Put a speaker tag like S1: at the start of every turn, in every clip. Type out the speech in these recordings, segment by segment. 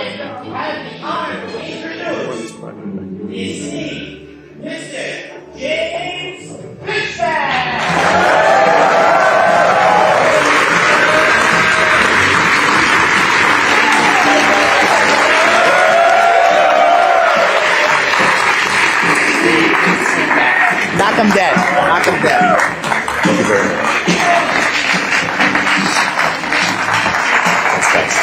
S1: have the honor to introduce the esteemed Mr. James Fishback.
S2: Knock him dead. Knock him dead.
S3: Thank you very much. Thanks.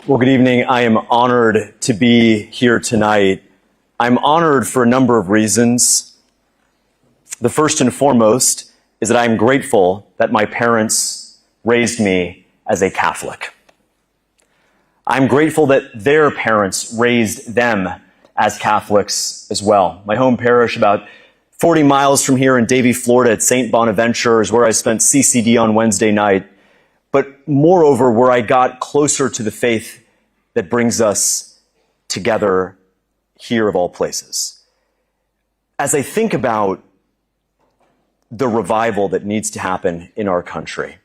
S3: Well, good evening. I am honored to be here tonight. I'm honored for a number of reasons. The first and foremost is that I'm grateful that my parents raised me as a Catholic. I'm grateful that their parents raised them as Catholics as well. My home parish, about 40 miles from here in Davie, Florida, at St. Bonaventure, is where I spent CCD on Wednesday night, but moreover, where I got closer to the faith that brings us together here of all places. As I think about the revival that needs to happen in our country,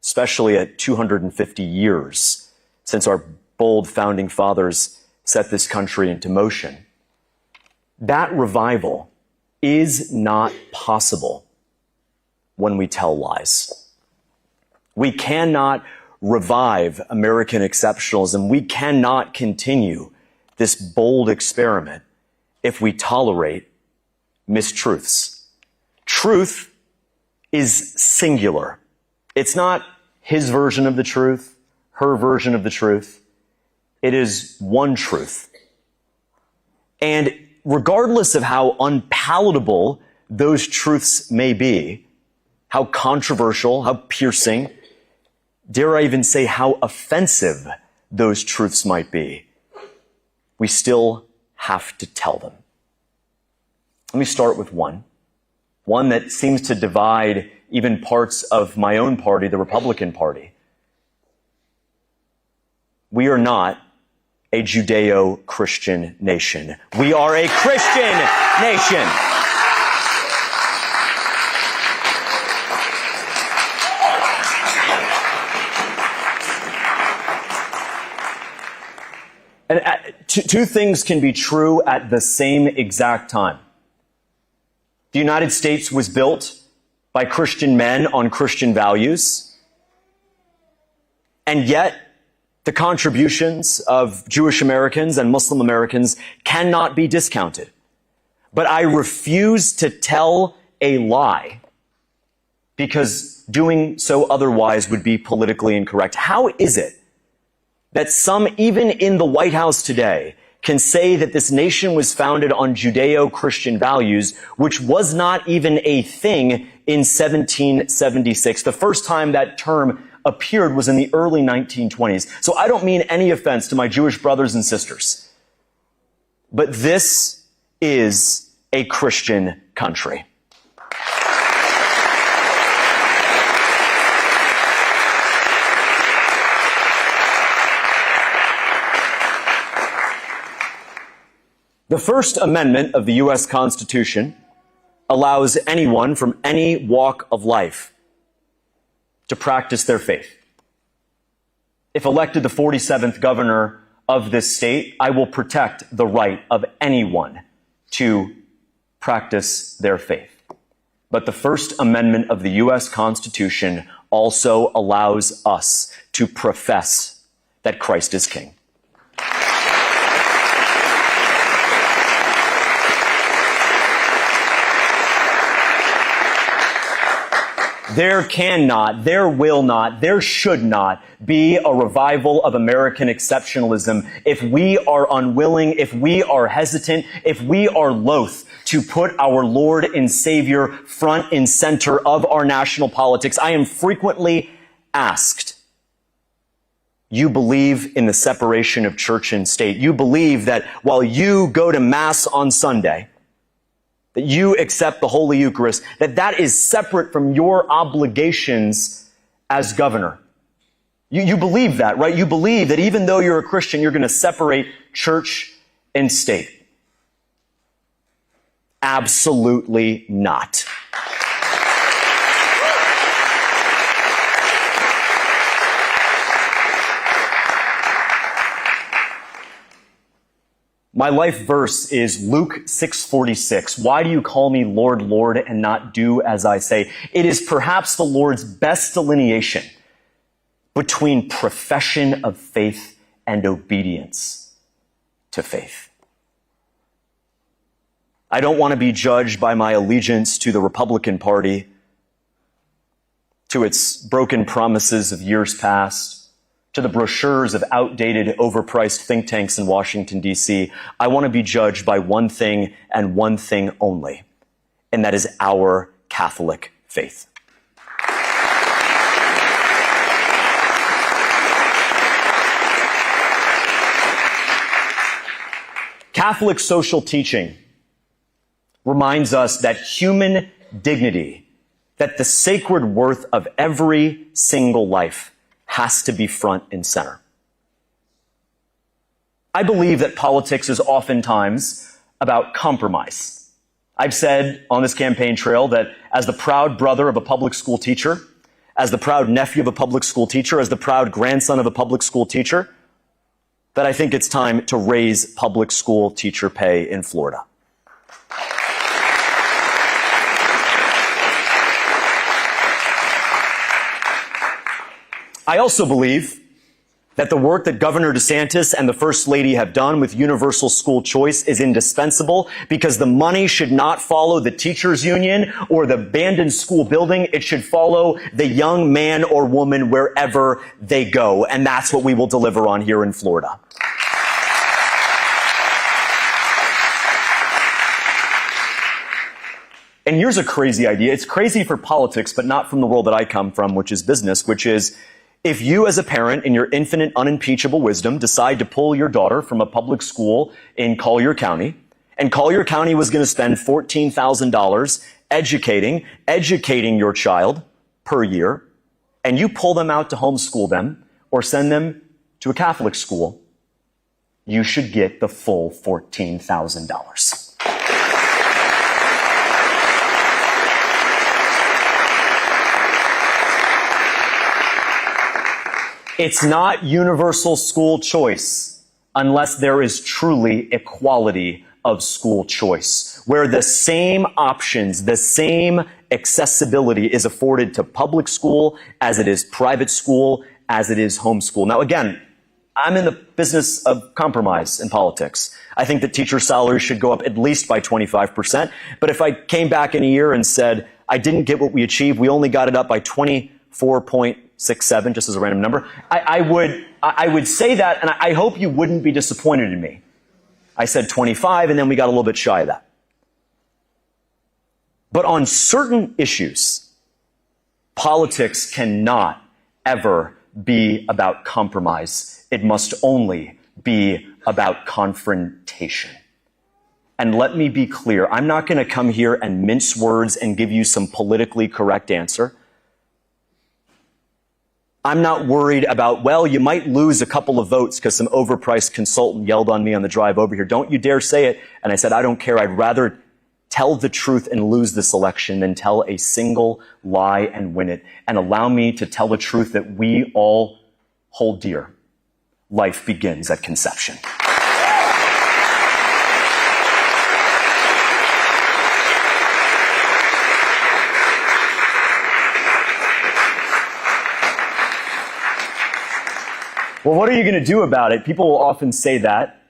S3: especially at 250 years since our bold founding fathers set this country into motion, that revival is not possible when we tell lies. We cannot revive American exceptionalism. We cannot continue this bold experiment if we tolerate mistruths. Truth is singular. It's not his version of the truth, her version of the truth. It is one truth. And regardless of how unpalatable those truths may be, how controversial, how piercing, dare I even say how offensive those truths might be, we still have to tell them. Let me start with one that seems to divide even parts of my own party, the Republican Party. We are not a Judeo-Christian nation. We are a Christian nation. And two things can be true at the same exact time. The United States was built by Christian men on Christian values, and yet the contributions of Jewish Americans and Muslim Americans cannot be discounted. But I refuse to tell a lie because doing so otherwise would be politically incorrect. How is it that some, even in the White House today, can say that this nation was founded on Judeo-Christian values, which was not even a thing in 1776. The first time that term appeared was in the early 1920s. So I don't mean any offense to my Jewish brothers and sisters, but this is a Christian country. The First Amendment of the U.S. Constitution allows anyone from any walk of life to practice their faith. If elected the 47th governor of this state, I will protect the right of anyone to practice their faith. But the First Amendment of the U.S. Constitution also allows us to profess that Christ is King. There cannot, there will not, there should not be a revival of American exceptionalism if we are unwilling, if we are hesitant, if we are loath to put our Lord and Savior front and center of our national politics. I am frequently asked, you believe in the separation of church and state. You believe that while you go to Mass on Sunday, that you accept the Holy Eucharist, that is separate from your obligations as governor. You believe that, right? You believe that even though you're a Christian, you're going to separate church and state. Absolutely not. My life verse is Luke 6:46. Why do you call me Lord, Lord, and not do as I say? It is perhaps the Lord's best delineation between profession of faith and obedience to faith. I don't want to be judged by my allegiance to the Republican Party, to its broken promises of years past, to the brochures of outdated, overpriced think tanks in Washington, D.C. I want to be judged by one thing and one thing only, and that is our Catholic faith. Catholic social teaching reminds us that human dignity, that the sacred worth of every single life has to be front and center. I believe that politics is oftentimes about compromise. I've said on this campaign trail that as the proud brother of a public school teacher, as the proud nephew of a public school teacher, as the proud grandson of a public school teacher, that I think it's time to raise public school teacher pay in Florida. I also believe that the work that Governor DeSantis and the First Lady have done with universal school choice is indispensable because the money should not follow the teachers union or the abandoned school building. It should follow the young man or woman wherever they go. And that's what we will deliver on here in Florida. And here's a crazy idea. It's crazy for politics, but not from the world that I come from, which is business, which is if you as a parent in your infinite unimpeachable wisdom decide to pull your daughter from a public school in Collier County, and Collier County was going to spend $14,000 educating your child per year, and you pull them out to homeschool them or send them to a Catholic school, you should get the full $14,000. It's not universal school choice unless there is truly equality of school choice, where the same options, the same accessibility is afforded to public school as it is private school, as it is homeschool. Now, again, I'm in the business of compromise in politics. I think that teacher salaries should go up at least by 25%. But if I came back in a year and said, I didn't get what we achieved, we only got it up by 24.67, just as a random number, I would say that, and I hope you wouldn't be disappointed in me. I said 25, and then we got a little bit shy of that. But on certain issues, politics cannot ever be about compromise. It must only be about confrontation. And let me be clear, I'm not going to come here and mince words and give you some politically correct answer. I'm not worried about, well, you might lose a couple of votes because some overpriced consultant yelled on me on the drive over here. Don't you dare say it. And I said, I don't care. I'd rather tell the truth and lose this election than tell a single lie and win it. And allow me to tell the truth that we all hold dear. Life begins at conception. Well, what are you going to do about it? People will often say that.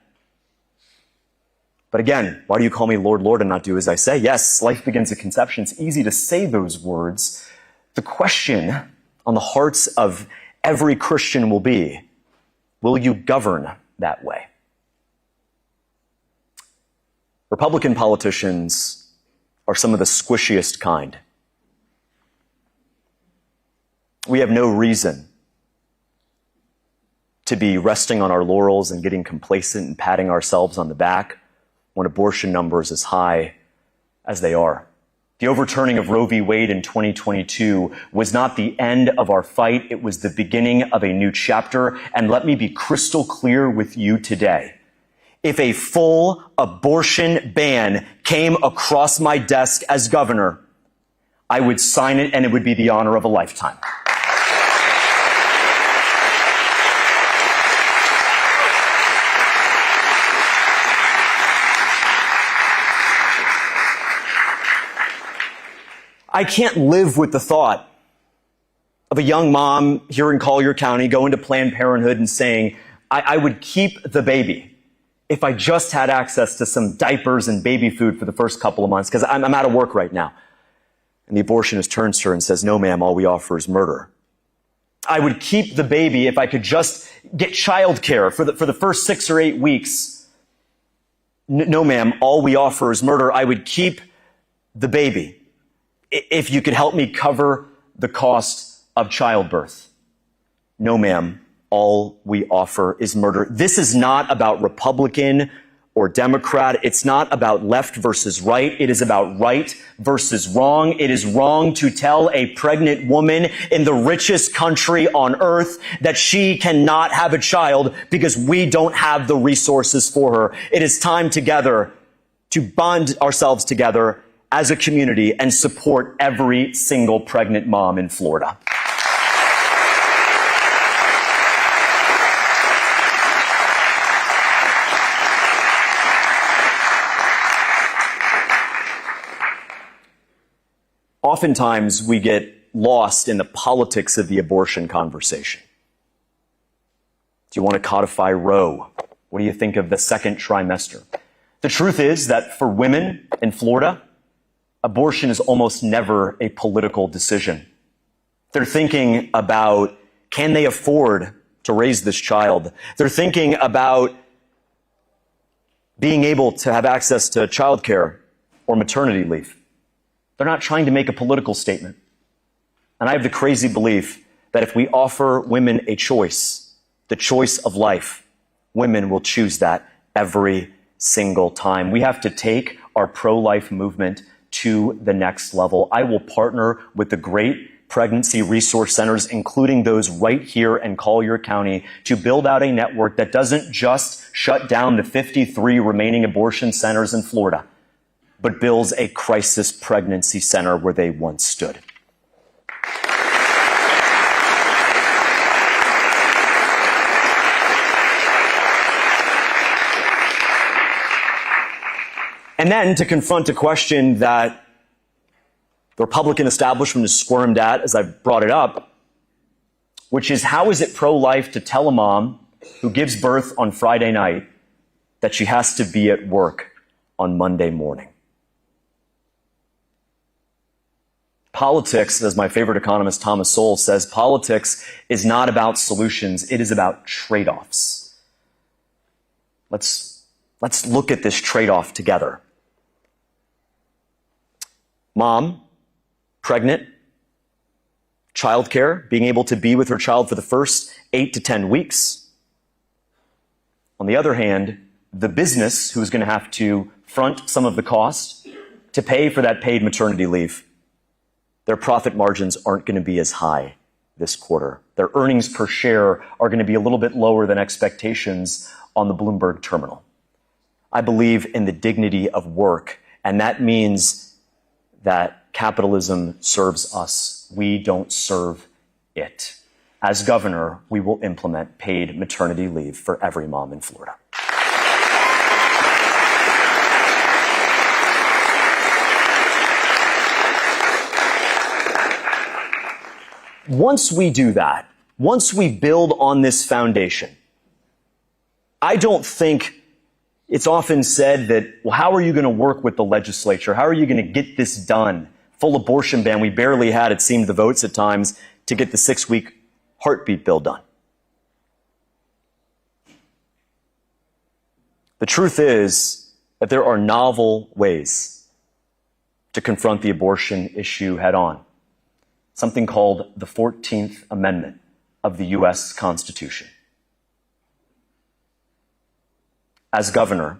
S3: But again, why do you call me Lord, Lord, and not do as I say? Yes, life begins at conception. It's easy to say those words. The question on the hearts of every Christian will be, will you govern that way? Republican politicians are some of the squishiest kind. We have no reason to be resting on our laurels and getting complacent and patting ourselves on the back when abortion numbers as high as they are. The overturning of Roe v. Wade in 2022 was not the end of our fight. It was the beginning of a new chapter. And let me be crystal clear with you today. If a full abortion ban came across my desk as governor, I would sign it, and it would be the honor of a lifetime. I can't live with the thought of a young mom here in Collier County going to Planned Parenthood and saying, I would keep the baby if I just had access to some diapers and baby food for the first couple of months, because I'm out of work right now. And the abortionist turns to her and says, no, ma'am, all we offer is murder. I would keep the baby if I could just get childcare for the first 6 or 8 weeks. No, ma'am, all we offer is murder. I would keep the baby if you could help me cover the cost of childbirth. No, ma'am, all we offer is murder. This is not about Republican or Democrat. It's not about left versus right. It is about right versus wrong. It is wrong to tell a pregnant woman in the richest country on earth that she cannot have a child because we don't have the resources for her. It is time together to bond ourselves together as a community and support every single pregnant mom in Florida. Oftentimes, we get lost in the politics of the abortion conversation. Do you want to codify Roe? What do you think of the second trimester? The truth is that for women in Florida, abortion is almost never a political decision. They're thinking about, can they afford to raise this child? They're thinking about being able to have access to childcare or maternity leave. They're not trying to make a political statement. And I have the crazy belief that if we offer women a choice, the choice of life, women will choose that every single time. We have to take our pro-life movement to the next level. I will partner with the great pregnancy resource centers, including those right here in Collier County, to build out a network that doesn't just shut down the 53 remaining abortion centers in Florida, but builds a crisis pregnancy center where they once stood. And then to confront a question that the Republican establishment has squirmed at as I've brought it up, which is, how is it pro-life to tell a mom who gives birth on Friday night that she has to be at work on Monday morning? Politics, as my favorite economist Thomas Sowell says, politics is not about solutions, it is about trade-offs. Let's look at this trade-off together. Mom, pregnant, childcare, being able to be with her child for the first 8 to 10 weeks. On the other hand, the business who is going to have to front some of the cost to pay for that paid maternity leave, their profit margins aren't going to be as high this quarter. Their earnings per share are going to be a little bit lower than expectations on the Bloomberg terminal. I believe in the dignity of work, and that means that capitalism serves us. We don't serve it. As governor, we will implement paid maternity leave for every mom in Florida. Once we do that, once we build on this foundation, I don't think it's often said that, well, how are you going to work with the legislature? How are you going to get this done? Full abortion ban. We barely had, it seemed, the votes at times to get the 6-week heartbeat bill done. The truth is that there are novel ways to confront the abortion issue head on. Something called the 14th Amendment of the U.S. Constitution. As governor,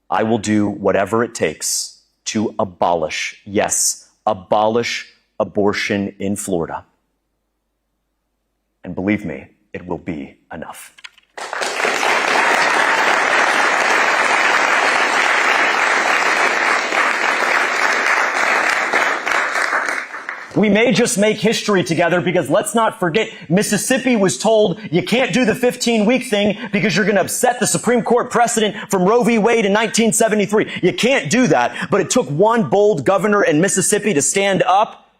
S3: I will do whatever it takes to abolish, yes, abolish abortion in Florida. And believe me, it will be enough. We may just make history together because let's not forget, Mississippi was told you can't do the 15-week thing because you're going to upset the Supreme Court precedent from Roe v. Wade in 1973. You can't do that. But it took one bold governor in Mississippi to stand up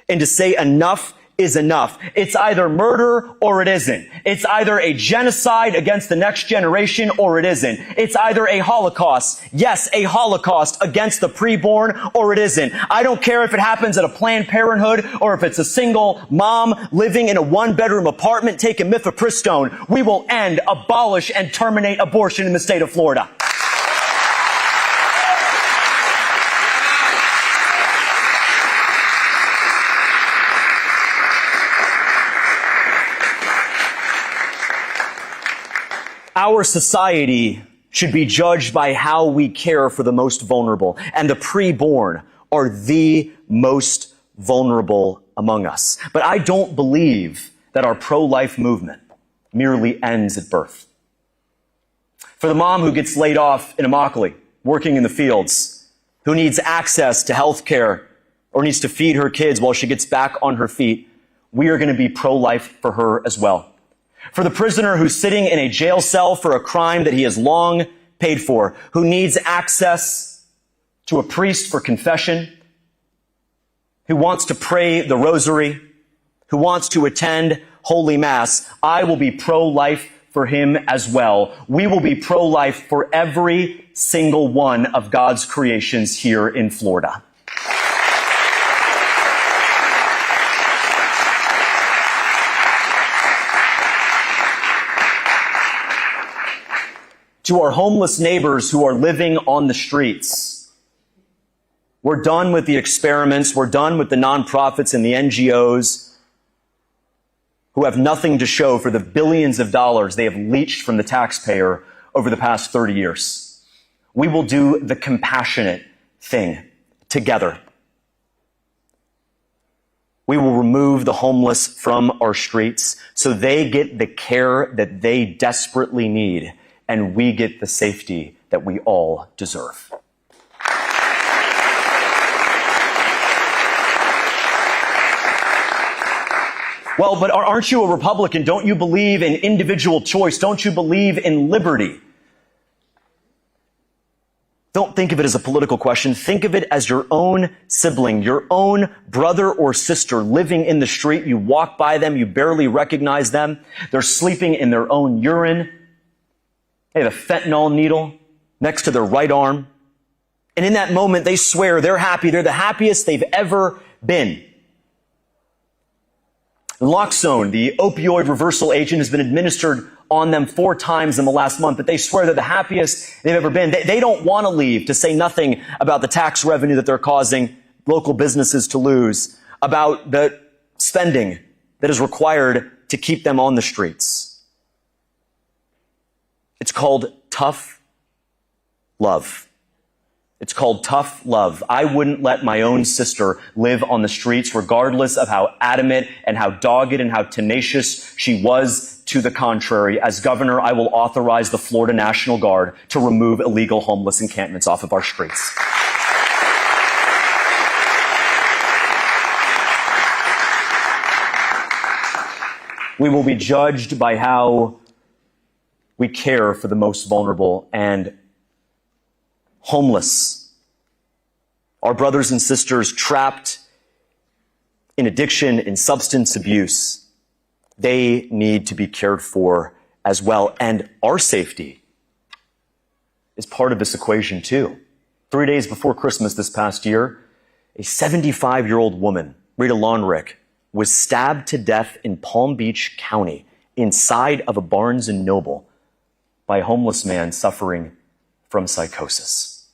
S3: and to say enough is enough. It's either murder or it isn't. It's either a genocide against the next generation or it isn't. It's either a Holocaust, yes, a Holocaust against the preborn, or it isn't. I don't care if it happens at a Planned Parenthood or if it's a single mom living in a one-bedroom apartment taking mifepristone. We will end, abolish, and terminate abortion in the state of Florida. Our society should be judged by how we care for the most vulnerable, and the preborn are the most vulnerable among us. But I don't believe that our pro-life movement merely ends at birth. For the mom who gets laid off in Immokalee, working in the fields, who needs access to health care or needs to feed her kids while she gets back on her feet, we are going to be pro-life for her as well. For the prisoner who's sitting in a jail cell for a crime that he has long paid for, who needs access to a priest for confession, who wants to pray the rosary, who wants to attend Holy Mass, I will be pro-life for him as well. We will be pro-life for every single one of God's creations here in Florida. To our homeless neighbors who are living on the streets, we're done with the experiments, we're done with the nonprofits and the NGOs who have nothing to show for the billions of dollars they have leached from the taxpayer over the past 30 years. We will do the compassionate thing together. We will remove the homeless from our streets so they get the care that they desperately need, and we get the safety that we all deserve. Well, but aren't you a Republican? Don't you believe in individual choice? Don't you believe in liberty? Don't think of it as a political question. Think of it as your own sibling, your own brother or sister living in the street. You walk by them, you barely recognize them. They're sleeping in their own urine. They have a fentanyl needle next to their right arm. And in that moment, they swear they're happy. They're the happiest they've ever been. Naloxone, the opioid reversal agent, has been administered on them 4 times in the last month, but they swear they're the happiest they've ever been. They don't want to leave, to say nothing about the tax revenue that they're causing local businesses to lose, about the spending that is required to keep them on the streets. It's called tough love. It's called tough love. I wouldn't let my own sister live on the streets, regardless of how adamant and how dogged and how tenacious she was to the contrary. As governor, I will authorize the Florida National Guard to remove illegal homeless encampments off of our streets. We will be judged by how we care for the most vulnerable and homeless. Our brothers and sisters trapped in addiction, in substance abuse, they need to be cared for as well. And our safety is part of this equation too. 3 days before Christmas this past year, a 75-year-old woman, Rita Lonrick, was stabbed to death in Palm Beach County inside of a Barnes & Noble by a homeless man suffering from psychosis.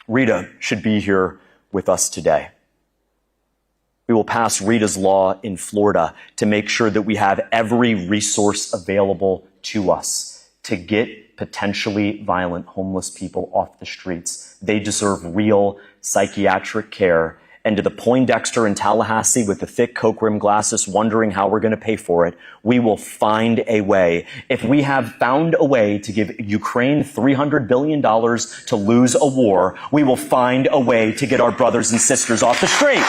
S3: Rita should be here with us today. We will pass Rita's law in Florida to make sure that we have every resource available to us to get potentially violent homeless people off the streets. They deserve real psychiatric care. And to the Poindexter in Tallahassee with the thick Coke rim glasses wondering how we're going to pay for it, we will find a way. If we have found a way to give Ukraine $300 billion to lose a war, we will find a way to get our brothers and sisters off the street.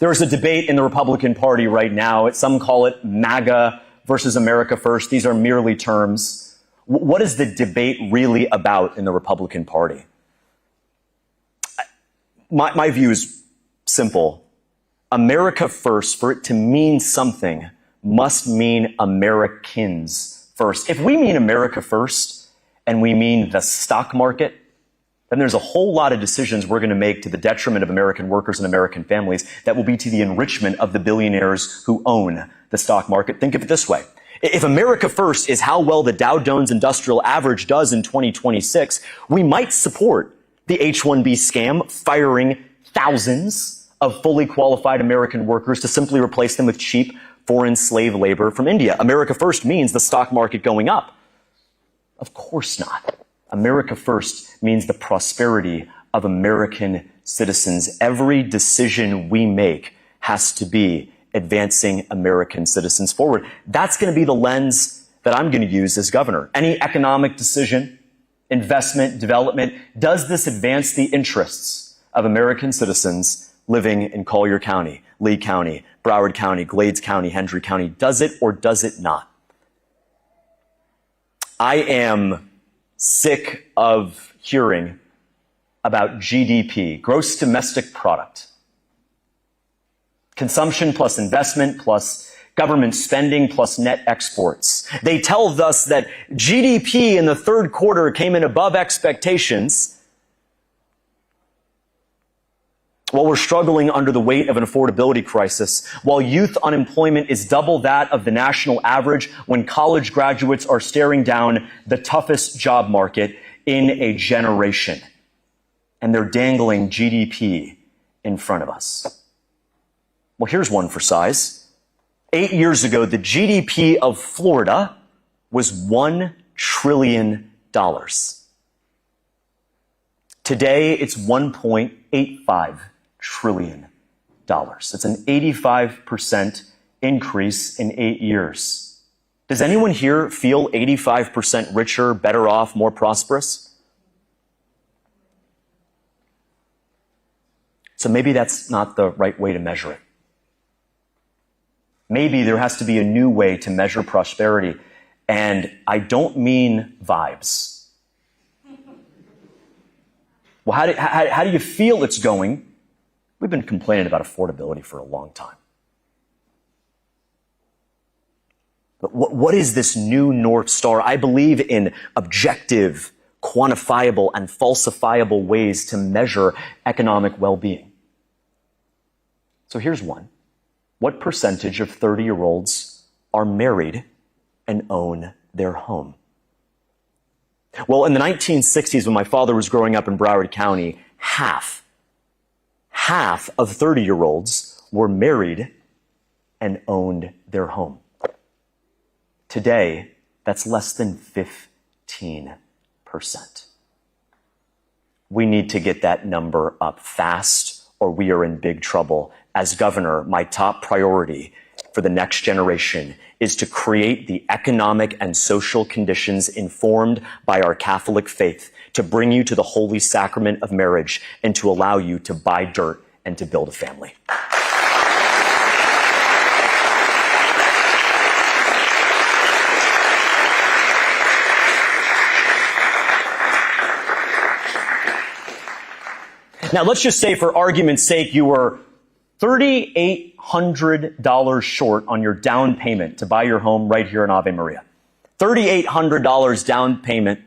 S3: There is a debate in the Republican Party right now. Some call it MAGA versus America First. These are merely terms. What is the debate really about in the Republican Party? My view is simple. America First, for it to mean something, must mean Americans first. If we mean America First and we mean the stock market, then there's a whole lot of decisions we're going to make to the detriment of American workers and American families that will be to the enrichment of the billionaires who own the stock market. Think of it this way. If America First is how well the Dow Jones Industrial Average does in 2026, we might support the H-1B scam, firing thousands of fully qualified American workers to simply replace them with cheap foreign slave labor from India. America First means the stock market going up. Of course not. America First means the prosperity of American citizens. Every decision we make has to be advancing American citizens forward. That's going to be the lens that I'm going to use as governor. Any economic decision, investment, development, does this advance the interests of American citizens living in Collier County, Lee County, Broward County, Glades County, Hendry County? Does it or does it not? I am sick of hearing about GDP, gross domestic product. Consumption plus investment plus government spending plus net exports. They tell us that GDP in the third quarter came in above expectations while we're struggling under the weight of an affordability crisis, while youth unemployment is double that of the national average, when college graduates are staring down the toughest job market in a generation. And they're dangling GDP in front of us. Well, here's one for size. 8 years ago, the GDP of Florida was $1 trillion. Today, it's $1.85 trillion. It's an 85% increase in 8 years. Does anyone here feel 85% richer, better off, more prosperous? So maybe that's not the right way to measure it. Maybe there has to be a new way to measure prosperity. And I don't mean vibes. Well, how do you feel it's going? We've been complaining about affordability for a long time. But what is this new North Star? I believe in objective, quantifiable, and falsifiable ways to measure economic well-being. So here's one. What percentage of 30-year-olds are married and own their home? Well, in the 1960s, when my father was growing up in Broward County, half of 30-year-olds were married and owned their home. Today, that's less than 15%. We need to get that number up fast, or we are in big trouble. As governor, my top priority for the next generation is to create the economic and social conditions informed by our Catholic faith to bring you to the holy sacrament of marriage and to allow you to buy dirt and to build a family. Now, let's just say, for argument's sake, you were $3,800 short on your down payment to buy your home right here in Ave Maria. $3,800 down payment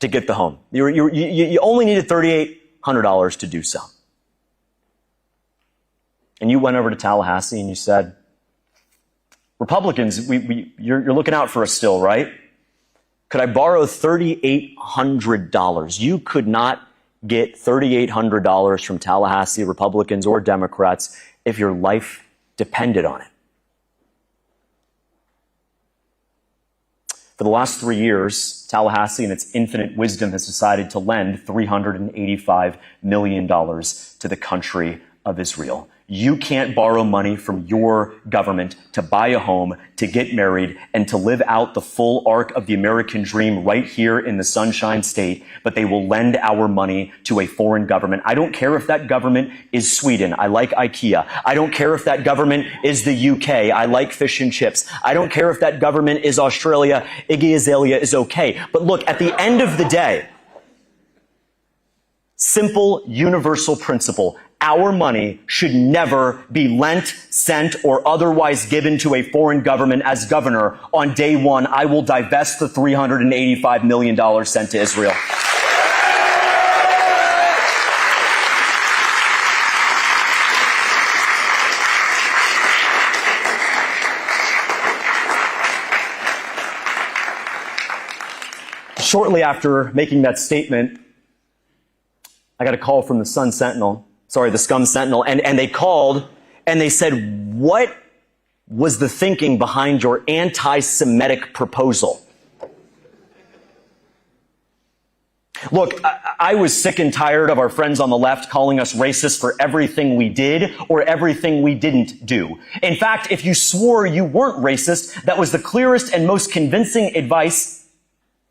S3: to get the home. You only needed $3,800 to do so. And you went over to Tallahassee and you said, Republicans, you're looking out for us still, right? Could I borrow $3,800? You could not get $3,800 from Tallahassee Republicans or Democrats if your life depended on it. For the last 3 years, Tallahassee, in its infinite wisdom, has decided to lend $385 million to the country of Israel. You can't borrow money from your government to buy a home, to get married, and to live out the full arc of the American dream right here in the Sunshine State, but they will lend our money to a foreign government. I don't care if that government is Sweden. I like IKEA. I don't care if that government is the UK. I like fish and chips. I don't care if that government is Australia. Iggy Azalea is okay. But look, at the end of the day, simple, universal principle. Our money should never be lent, sent, or otherwise given to a foreign government. As governor, on day one, I will divest the $385 million sent to Israel. Shortly after making that statement, I got a call from the Scum Sentinel, and they called and they said, what was the thinking behind your anti-Semitic proposal? Look, I was sick and tired of our friends on the left calling us racist for everything we did or everything we didn't do. In fact, if you swore you weren't racist, that was the clearest and most convincing advice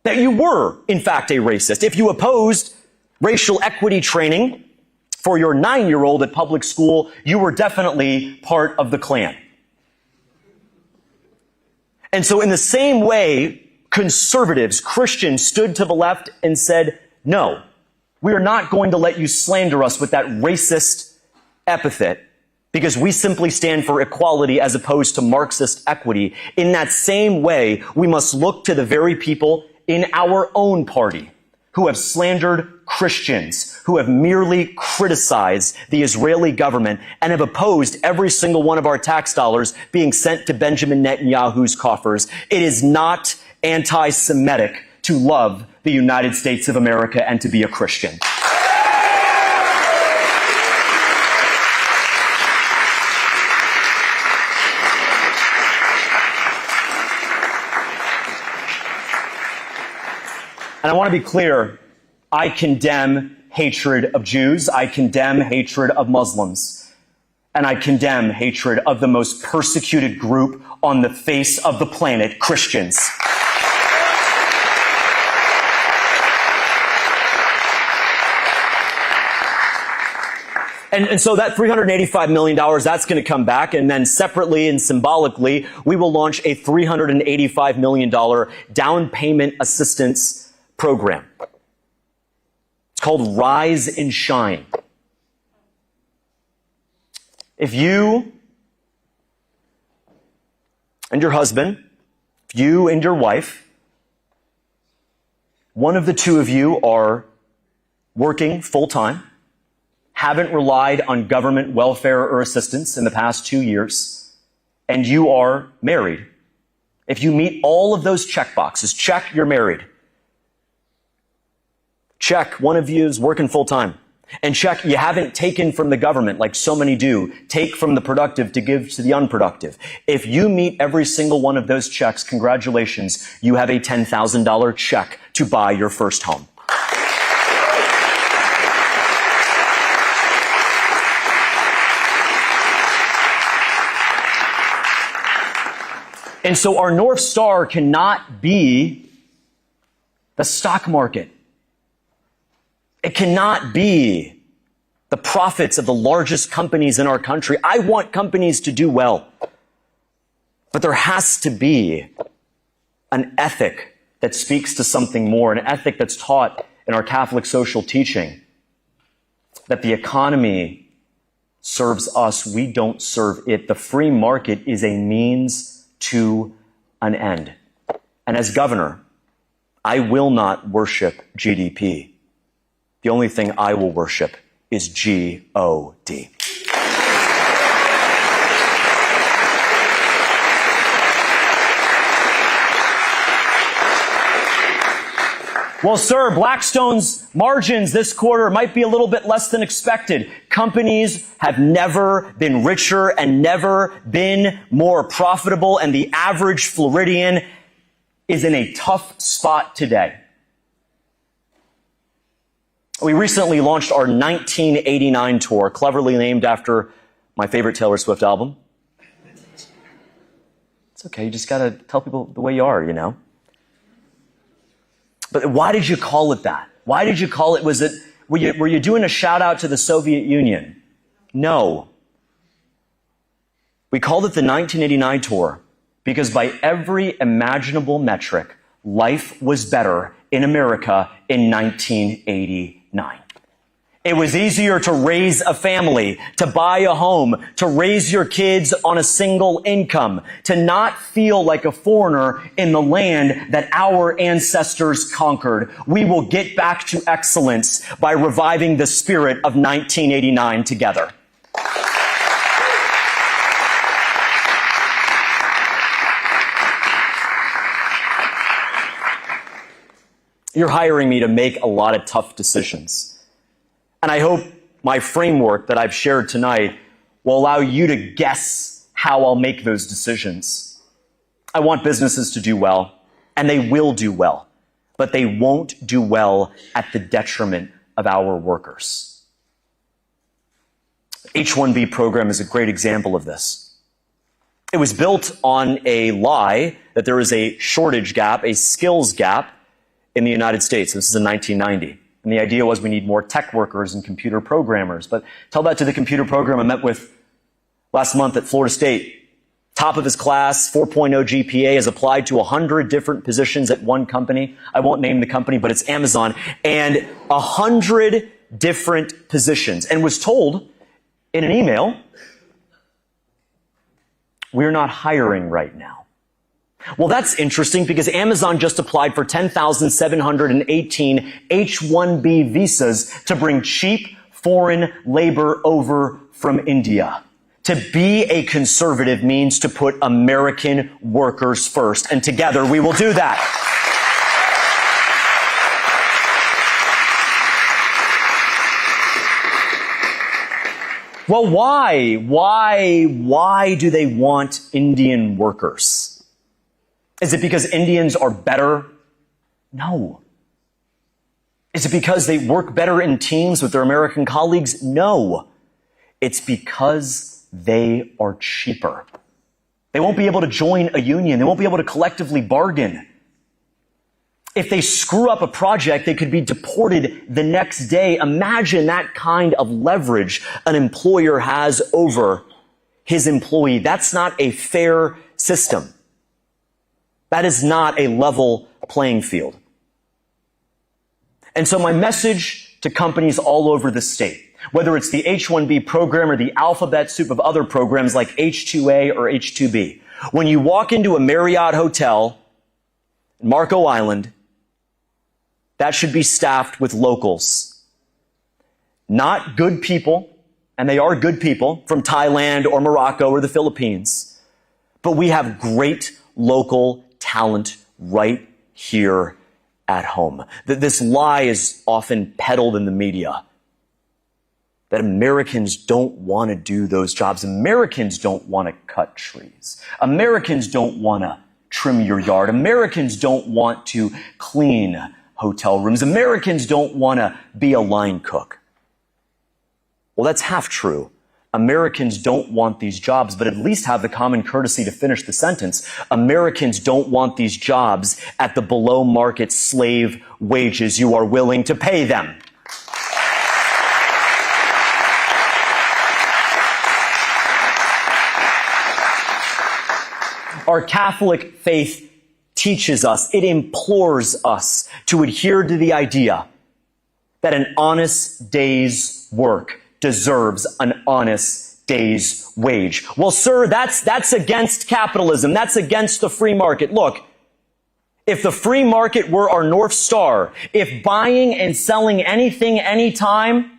S3: that you were, in fact, a racist. If you opposed racial equity training for your 9-year-old at public school, you were definitely part of the Klan. And so in the same way, conservatives, Christians stood to the left and said, no, we are not going to let you slander us with that racist epithet because we simply stand for equality as opposed to Marxist equity. In that same way, we must look to the very people in our own party who have slandered Christians, who have merely criticized the Israeli government and have opposed every single one of our tax dollars being sent to Benjamin Netanyahu's coffers. It is not anti-Semitic to love the United States of America and to be a Christian. And I want to be clear, I condemn hatred of Jews, I condemn hatred of Muslims, and I condemn hatred of the most persecuted group on the face of the planet, Christians. And so that $385 million, that's going to come back. And then separately and symbolically, we will launch a $385 million down payment assistance program. It's called Rise and Shine. If you and your husband, if you and your wife, one of the two of you are working full-time, haven't relied on government welfare or assistance in the past 2 years, and you are married, if you meet all of those check boxes, check, you're married. Check, one of you is working full-time. And check, you haven't taken from the government like so many do. Take from the productive to give to the unproductive. If you meet every single one of those checks, congratulations, you have a $10,000 check to buy your first home. And so our North Star cannot be the stock market. It cannot be the profits of the largest companies in our country. I want companies to do well. But there has to be an ethic that speaks to something more, an ethic that's taught in our Catholic social teaching, that the economy serves us, we don't serve it. The free market is a means to an end. And as governor, I will not worship GDP. The only thing I will worship is G-O-D. Well, sir, Blackstone's margins this quarter might be a little bit less than expected. Companies have never been richer and never been more profitable, and the average Floridian is in a tough spot today. We recently launched our 1989 tour, cleverly named after my favorite Taylor Swift album. It's okay, you just gotta tell people the way you are, you know? But why did you call it that? Why did you call it, were you doing a shout out to the Soviet Union? No. We called it the 1989 tour because by every imaginable metric, life was better in America in 1989. It was easier to raise a family, to buy a home, to raise your kids on a single income, to not feel like a foreigner in the land that our ancestors conquered. We will get back to excellence by reviving the spirit of 1989 together. You're hiring me to make a lot of tough decisions. And I hope my framework that I've shared tonight will allow you to guess how I'll make those decisions. I want businesses to do well, and they will do well, but they won't do well at the detriment of our workers. H-1B program is a great example of this. It was built on a lie that there is a shortage gap, a skills gap in the United States. This is in 1990. And the idea was we need more tech workers and computer programmers. But tell that to the computer program I met with last month at Florida State. Top of his class, 4.0 GPA, has applied to 100 different positions at one company. I won't name the company, but it's Amazon. And 100 different positions. And was told in an email, we're not hiring right now. Well, that's interesting because Amazon just applied for 10,718 H-1B visas to bring cheap foreign labor over from India. To be a conservative means to put American workers first, and together we will do that. Well, why? Why do they want Indian workers? Is it because Indians are better? No. Is it because they work better in teams with their American colleagues? No. It's because they are cheaper. They won't be able to join a union. They won't be able to collectively bargain. If they screw up a project, they could be deported the next day. Imagine that kind of leverage an employer has over his employee. That's not a fair system. That is not a level playing field. And so my message to companies all over the state, whether it's the H-1B program or the alphabet soup of other programs like H-2A or H-2B, when you walk into a Marriott hotel in Marco Island, that should be staffed with locals. Not good people, and they are good people from Thailand or Morocco or the Philippines, but we have great local talent right here at home. This lie is often peddled in the media that Americans don't want to do those jobs. Americans don't want to cut trees. Americans don't want to trim your yard. Americans don't want to clean hotel rooms. Americans don't want to be a line cook. Well, that's half true. Americans don't want these jobs, but at least have the common courtesy to finish the sentence. Americans don't want these jobs at the below market slave wages you are willing to pay them. Our Catholic faith teaches us, it implores us to adhere to the idea that an honest day's work deserves an honest day's wage. Well, sir, that's against capitalism. That's against the free market. Look, if the free market were our North Star, if buying and selling anything, anytime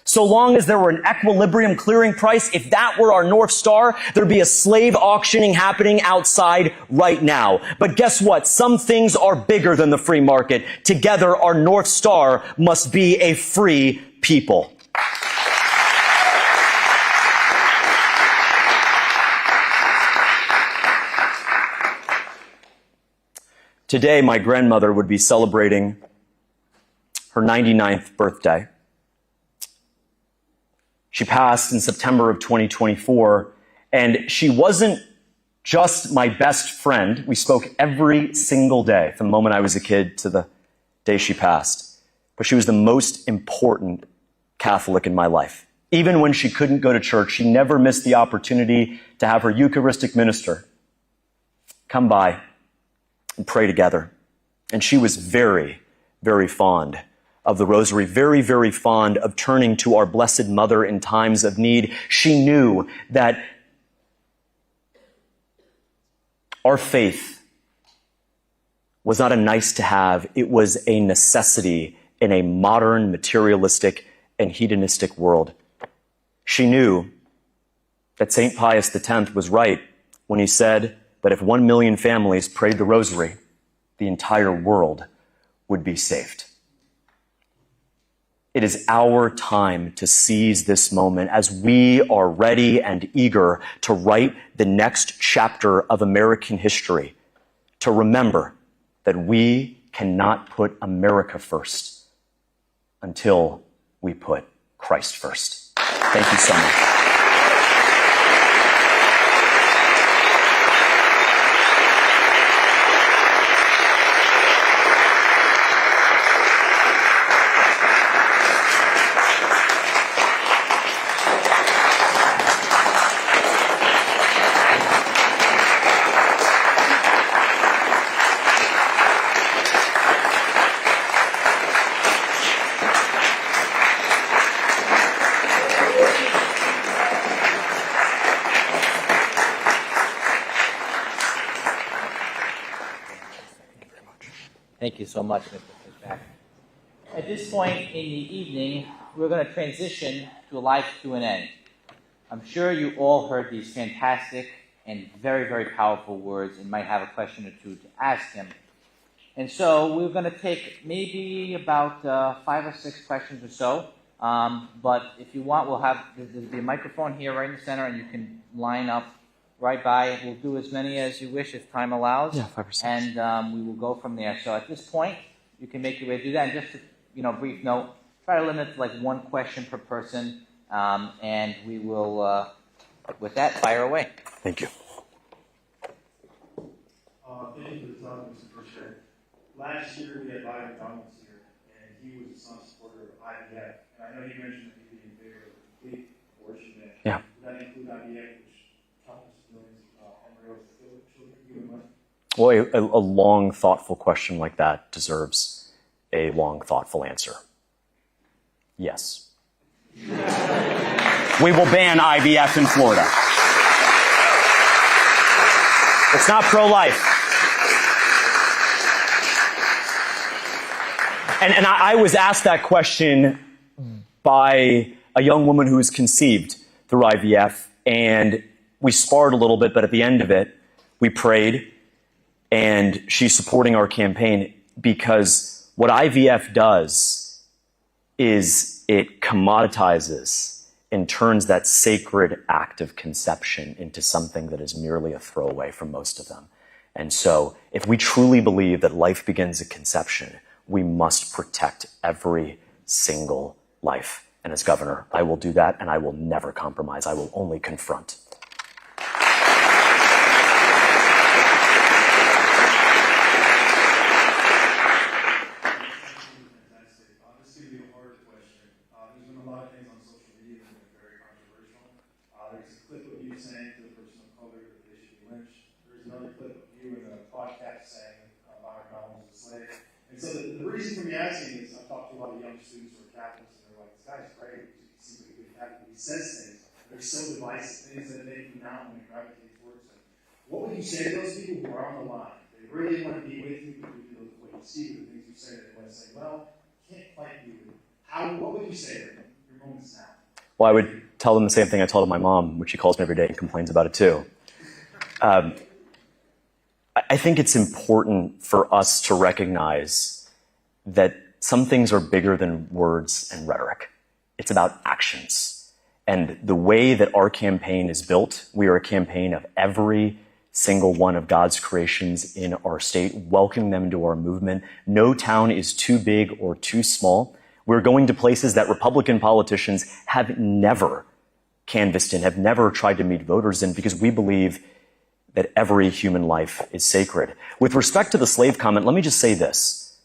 S3: So long as there were an equilibrium clearing price, if that were our North Star, there'd be a slave auctioning happening outside right now. But guess what? Some things are bigger than the free market. Together, our North Star must be a free people. Today, my grandmother would be celebrating her 99th birthday. She passed in September of 2024, and she wasn't just my best friend. We spoke every single day from the moment I was a kid to the day she passed. But she was the most important Catholic in my life. Even when she couldn't go to church, she never missed the opportunity to have her Eucharistic minister come by and pray together. And she was very, very fond of the rosary, very, very fond of turning to our Blessed Mother in times of need. She knew that our faith was not a nice to have, it was a necessity in a modern, materialistic, and hedonistic world. She knew that St. Pius X was right when he said that if 1 million families prayed the rosary, the entire world would be saved. It is our time to seize this moment as we are ready and eager to write the next chapter of American history, to remember that we cannot put America first until we put Christ first. Thank you so much.
S4: Thank you so much, Mr. Fishback. At this point in the evening, we're going to transition to a live Q&A. I'm sure you all heard these fantastic and very, very powerful words and might have a question or two to ask him. And so we're going to take maybe about 5 or 6 questions or so. But if you want, there'll be a microphone here right in the center, and you can line up right by. We'll do as many as you wish if time allows.
S3: Yeah, 5 or 6.
S4: And we will go from there. So at this point, you can make your way to do that. And just a brief note, try to limit to like 1 question per person. And we will, with that, fire away.
S3: Thank you.
S5: Thank you for the talk, Mr. Fisher. Last year we had Byron McDonald's here, and he was a strong supporter of IVF. And I know you mentioned that you'd be in favor of complete abortion.
S3: Yeah.
S5: Does that include IVF, which countless millions of embryos that children given money?
S3: Well, a long, thoughtful question like that deserves a long, thoughtful answer. Yes. We will ban IVF in Florida. It's not pro-life. And I was asked that question by a young woman who was conceived through IVF, and we sparred a little bit, but at the end of it, we prayed, and she's supporting our campaign because what IVF does is it commoditizes and turns that sacred act of conception into something that is merely a throwaway for most of them. And so if we truly believe that life begins at conception, we must protect every single life. And as governor, I will do that, and I will never compromise. I will only confront.
S5: So the reason for me asking is I've talked to a lot of young students who are Catholics, and they're like, this guy's great. He seems like a good Catholic. He says things. They're so divisive, things that make them now when they gravitate towards him. What would you say to those people who are on the line? They really want to be with you, but what you see, the things you say, they want to say, well, can't fight you. What would you say to them? Your homeless now?
S3: Well, I would tell them the same thing I told my mom, which she calls me every day and complains about it too. I think it's important for us to recognize that some things are bigger than words and rhetoric. It's about actions. And the way that our campaign is built, we are a campaign of every single one of God's creations in our state, welcoming them into our movement. No town is too big or too small. We're going to places that Republican politicians have never canvassed in, have never tried to meet voters in, because we believe that every human life is sacred. With respect to the slave comment, let me just say this.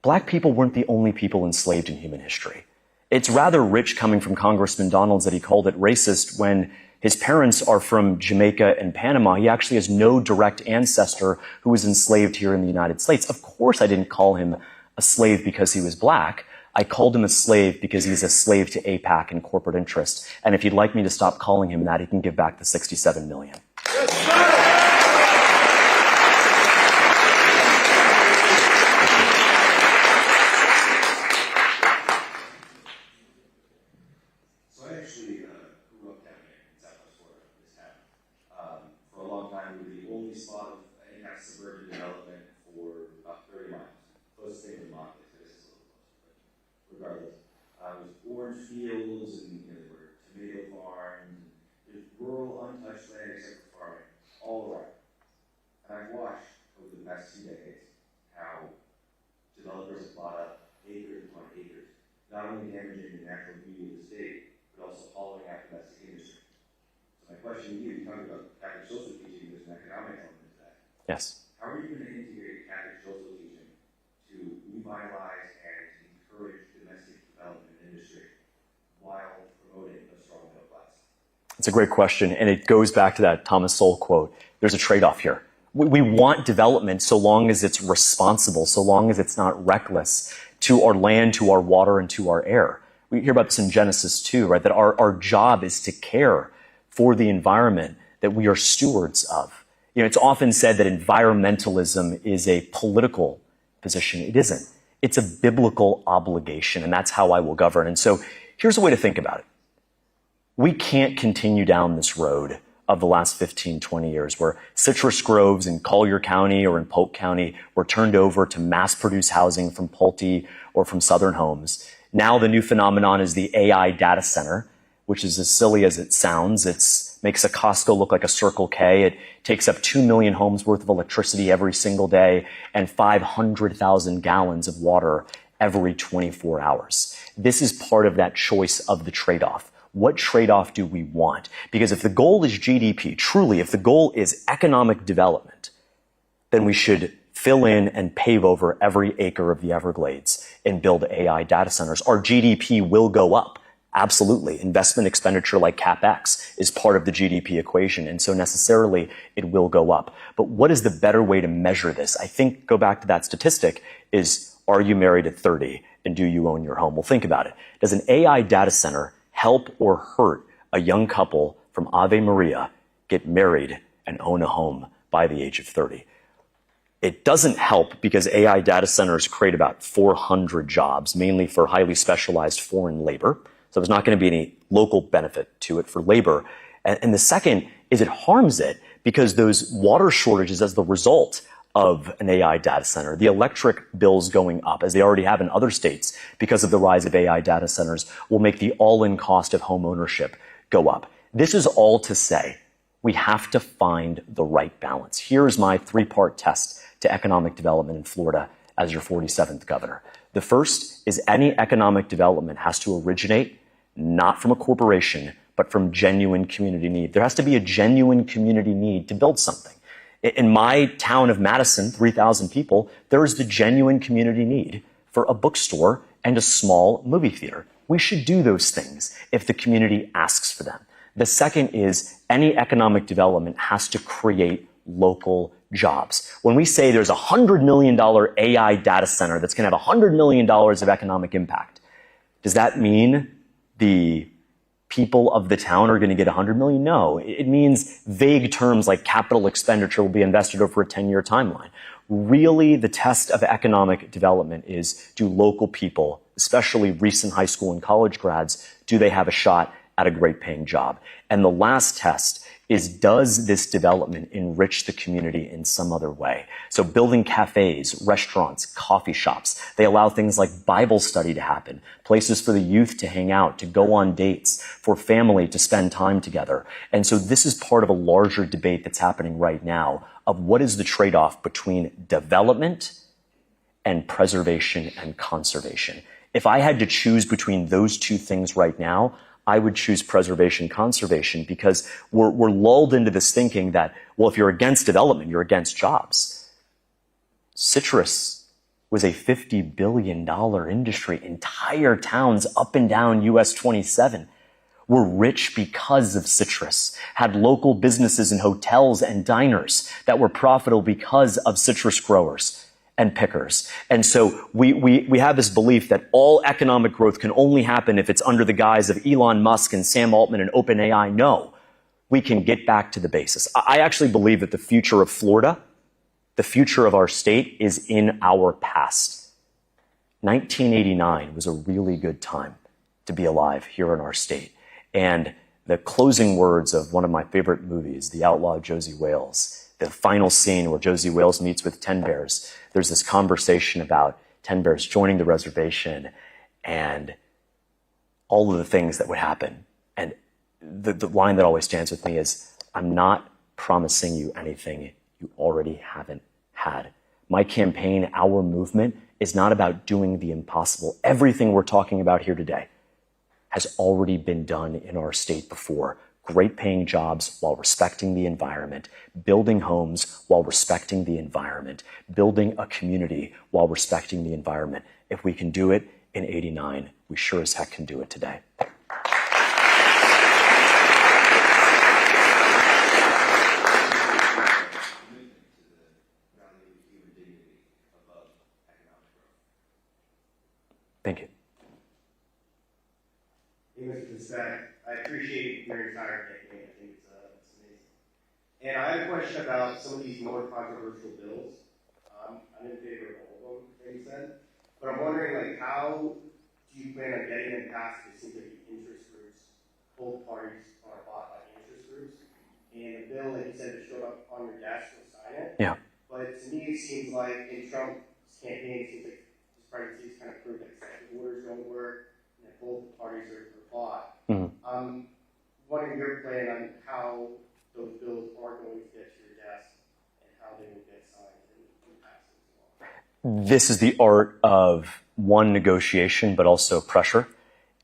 S3: Black people weren't the only people enslaved in human history. It's rather rich coming from Congressman Donalds that he called it racist when his parents are from Jamaica and Panama. He actually has no direct ancestor who was enslaved here in the United States. Of course, I didn't call him a slave because he was black. I called him a slave because he's a slave to AIPAC and corporate interests. And if you'd like me to stop calling him that, he can give back the $67 million.
S6: So I actually grew up down here in Southwest Florida, this town. For a long time, we were the only spot of any kind of suburban development for about 30 miles. Closest thing to Vermont, I guess it's a little closer, but regardless. It was orange fields, and there were tomato farms, and there's rural, untouched land except for farming all around. And I've watched over the past 2 decades how developers have bought up acres upon acres, not only damaging the natural beauty of the state, but also hollowing out domestic industry. So my question to you talking about Catholic social teaching, there's an economic element to that.
S3: Yes.
S6: How are you going to integrate Catholic social teaching to revitalize and encourage domestic development and industry while promoting a strong middle class?
S3: It's a great question, and it goes back to that Thomas Sowell quote. There's a trade-off here. We want development so long as it's responsible, so long as it's not reckless to our land, to our water, and to our air. We hear about this in Genesis too, right? That our job is to care for the environment that we are stewards of. You know, it's often said that environmentalism is a political position. It isn't. It's a biblical obligation, and that's how I will govern. And so here's a way to think about it. We can't continue down this road of the last 15, 20 years where citrus groves in Collier County or in Polk County were turned over to mass-produce housing from Pulte or from Southern Homes. Now the new phenomenon is the AI data center, which is as silly as it sounds. It makes a Costco look like a Circle K. It takes up 2 million homes worth of electricity every single day and 500,000 gallons of water every 24 hours. This is part of that choice of the trade-off. What trade-off do we want? Because if the goal is GDP, truly, if the goal is economic development, then we should fill in and pave over every acre of the Everglades and build AI data centers. Our GDP will go up. Absolutely. Investment expenditure like CapEx is part of the GDP equation, and so necessarily it will go up. But what is the better way to measure this? I think, go back to that statistic, is are you married at 30 and do you own your home? Well, think about it. Does an AI data center help or hurt a young couple from Ave Maria get married and own a home by the age of 30? It doesn't help because AI data centers create about 400 jobs, mainly for highly specialized foreign labor. So there's not going to be any local benefit to it for labor. And the second is it harms it because those water shortages as the result of an AI data center, the electric bills going up, as they already have in other states because of the rise of AI data centers, will make the all-in cost of home ownership go up. This is all to say we have to find the right balance. Here's my 3-part test to economic development in Florida as your 47th governor. The first is any economic development has to originate not from a corporation, but from genuine community need. There has to be a genuine community need to build something. In my town of Madison, 3,000 people, there is the genuine community need for a bookstore and a small movie theater. We should do those things if the community asks for them. The second is any economic development has to create local jobs. When we say there's a $100 million AI data center that's going to have $100 million of economic impact, does that mean the people of the town are going to get 100 million? No. It means vague terms like capital expenditure will be invested over a 10-year timeline. Really, the test of economic development is, do local people, especially recent high school and college grads, do they have a shot at a great paying job? And the last test is, does this development enrich the community in some other way? So building cafes, restaurants, coffee shops, they allow things like Bible study to happen, places for the youth to hang out, to go on dates, for family to spend time together. And so this is part of a larger debate that's happening right now of what is the trade-off between development and preservation and conservation. If I had to choose between those two things right now, I would choose preservation, conservation, because we're lulled into this thinking that, well, if you're against development, you're against jobs. Citrus was a $50 billion industry. Entire towns up and down US 27 were rich because of citrus, had local businesses and hotels and diners that were profitable because of citrus growers and pickers. And so we have this belief that all economic growth can only happen if it's under the guise of Elon Musk and Sam Altman and OpenAI. No, we can get back to the basis. I actually believe that the future of Florida, the future of our state, is in our past. 1989 was a really good time to be alive here in our state. And the closing words of one of my favorite movies, The Outlaw Josie Wales, the final scene where Josie Wales meets with 10 bears, there's this conversation about 10 bears joining the reservation and all of the things that would happen. And the line that always stands with me is, I'm not promising you anything you already haven't had. My campaign, our movement, is not about doing the impossible. Everything we're talking about here today has already been done in our state before. Great paying jobs while respecting the environment, building homes while respecting the environment, building a community while respecting the environment. If we can do it in '89, we sure as heck can do it today. Thank you.
S5: Mr. Stack, I appreciate your entire campaign. I think it's amazing. And I have a question about some of these more controversial bills. I'm in favor of all of them, like you said. But I'm wondering, like, how do you plan on getting them passed? It seems like the interest groups, both parties are bought by interest groups. And the bill, like you said, that showed up on your desk, will sign it.
S3: Yeah.
S5: But to me, it seems like in Trump's campaign, it seems like his presidency has kind of proved that executive orders don't work, and that both parties are bought. What is your plan on how those bills are going to get to your desk and how they will get signed and passed as well?
S3: This is the art of one, negotiation, but also pressure.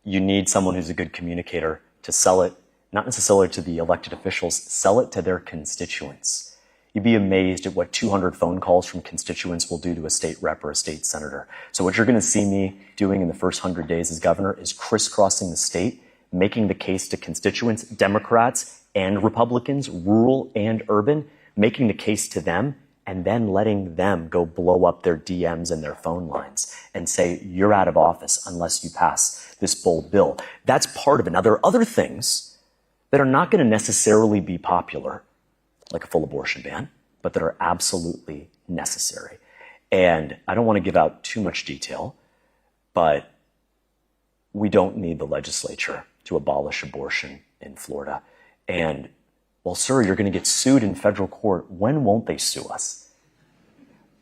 S3: You need someone who's a good communicator to sell it, not necessarily to the elected officials, sell it to their constituents. You'd be amazed at what 200 phone calls from constituents will do to a state rep or a state senator. So what you're going to see me doing in the first 100 days as governor is crisscrossing the state, making the case to constituents, Democrats and Republicans, rural and urban, making the case to them, and then letting them go blow up their DMs and their phone lines and say, you're out of office unless you pass this bold bill. That's part of it. Now, there are other things that are not going to necessarily be popular, like a full abortion ban, but that are absolutely necessary. And I don't want to give out too much detail, but we don't need the legislature to abolish abortion in Florida. And, well, sir, you're going to get sued in federal court. When won't they sue us?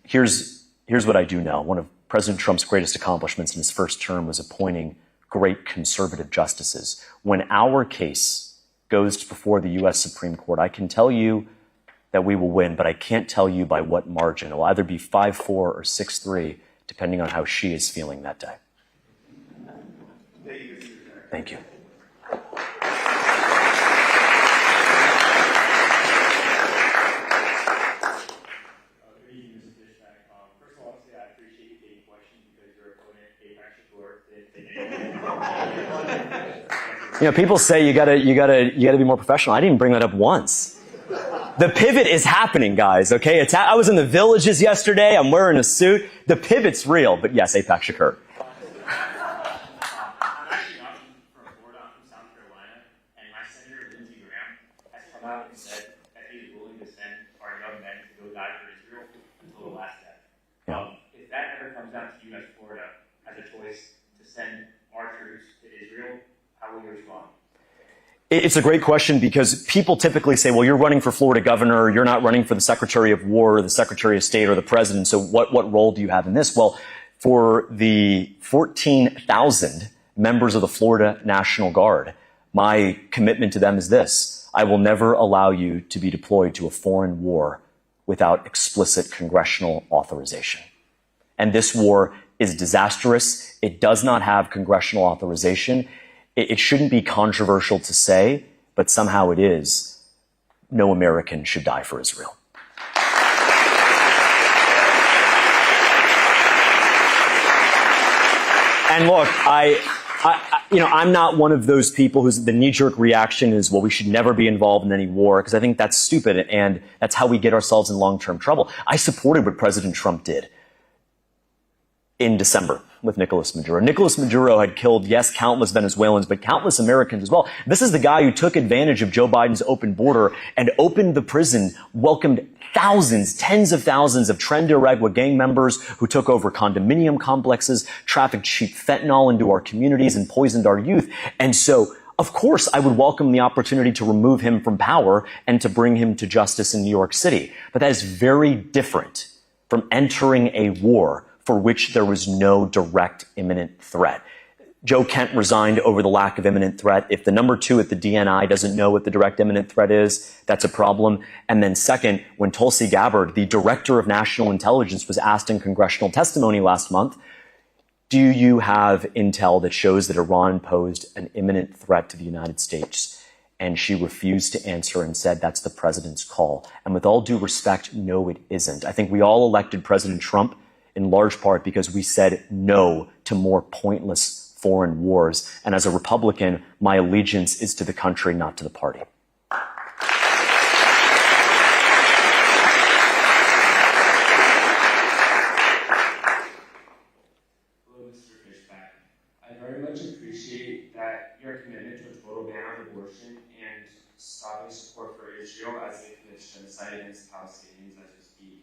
S3: Here's what I do know. One of President Trump's greatest accomplishments in his first term was appointing great conservative justices. When our case goes before the U.S. Supreme Court, I can tell you that we will win, but I can't tell you by what margin. It will either be 5-4 or 6-3, depending on how she is feeling that day. Thank you. You know, people say you gotta be more professional. I didn't bring that up once. The pivot is happening, guys. Okay, I was in the Villages yesterday. I'm wearing a suit. The pivot's real, but yes, AIPAC Shakur.
S6: Out and said that he is willing to send our young men to go die for Israel until the last
S1: How will you respond?
S3: It's a great question because people typically say, well, you're running for Florida governor, you're not running for the Secretary of War or the Secretary of State or the President, so what role do you have in this? Well, for the 14,000 members of the Florida National Guard, my commitment to them is this: I will never allow you to be deployed to a foreign war without explicit congressional authorization. And this war is disastrous. It does not have congressional authorization. It shouldn't be controversial to say, but somehow it is. No American should die for Israel. And look, I'm not one of those people whose the knee-jerk reaction is, well, we should never be involved in any war, because I think that's stupid, and that's how we get ourselves in long-term trouble. I supported what President Trump did in December with Nicolas Maduro. Nicolas Maduro had killed, yes, countless Venezuelans, but countless Americans as well. This is the guy who took advantage of Joe Biden's open border and opened the prison, welcomed thousands, tens of thousands of Tren de Aragua gang members who took over condominium complexes, trafficked cheap fentanyl into our communities, and poisoned our youth. And so, of course, I would welcome the opportunity to remove him from power and to bring him to justice in New York City. But that is very different from entering a war for which there was no direct imminent threat. Joe Kent resigned over the lack of imminent threat. If the number two at the DNI doesn't know what the direct imminent threat is, that's a problem. And then second, when Tulsi Gabbard, the director of national intelligence, was asked in congressional testimony last month, do you have intel that shows that Iran posed an imminent threat to the United States? And she refused to answer and said, that's the president's call. And with all due respect, no, it isn't. I think we all elected President Trump in large part because we said no to more pointless foreign wars. And as a Republican, my allegiance is to the country, not to the party.
S7: Hello, Mr. Fishback. I very much appreciate that your commitment to a total ban on abortion and stopping support for Israel as it commits genocide against Palestinians as we speak.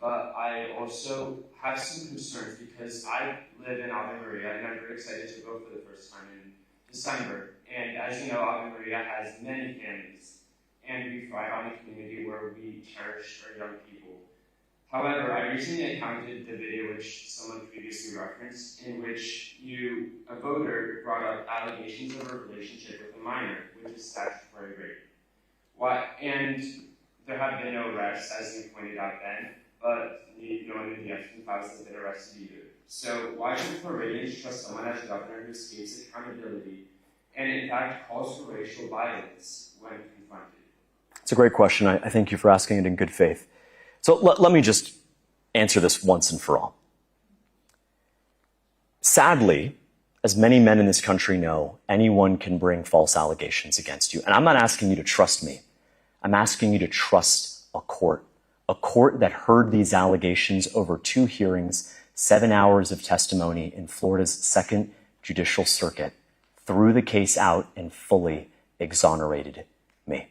S7: But I also have some concerns because I live in Ave Maria and I'm very excited to go for the first time in December. And as you know, Ave Maria has many families, and we thrive on a community where we cherish our young people. However, I recently encountered the video which someone previously referenced, in which a voter, brought up allegations of a relationship with a minor, which is statutory rape. And there have been no arrests, as you pointed out then, but no one in the Epstein files has been arrested either. So why should Floridians trust someone as governor who escapes accountability and in fact calls for racial violence when confronted?
S3: It's a great question. I thank you for asking it in good faith. So let me just answer this once and for all. Sadly, as many men in this country know, anyone can bring false allegations against you. And I'm not asking you to trust me. I'm asking you to trust a court that heard these allegations over 2 hearings, 7 hours of testimony in Florida's Second Judicial Circuit, threw the case out and fully exonerated me.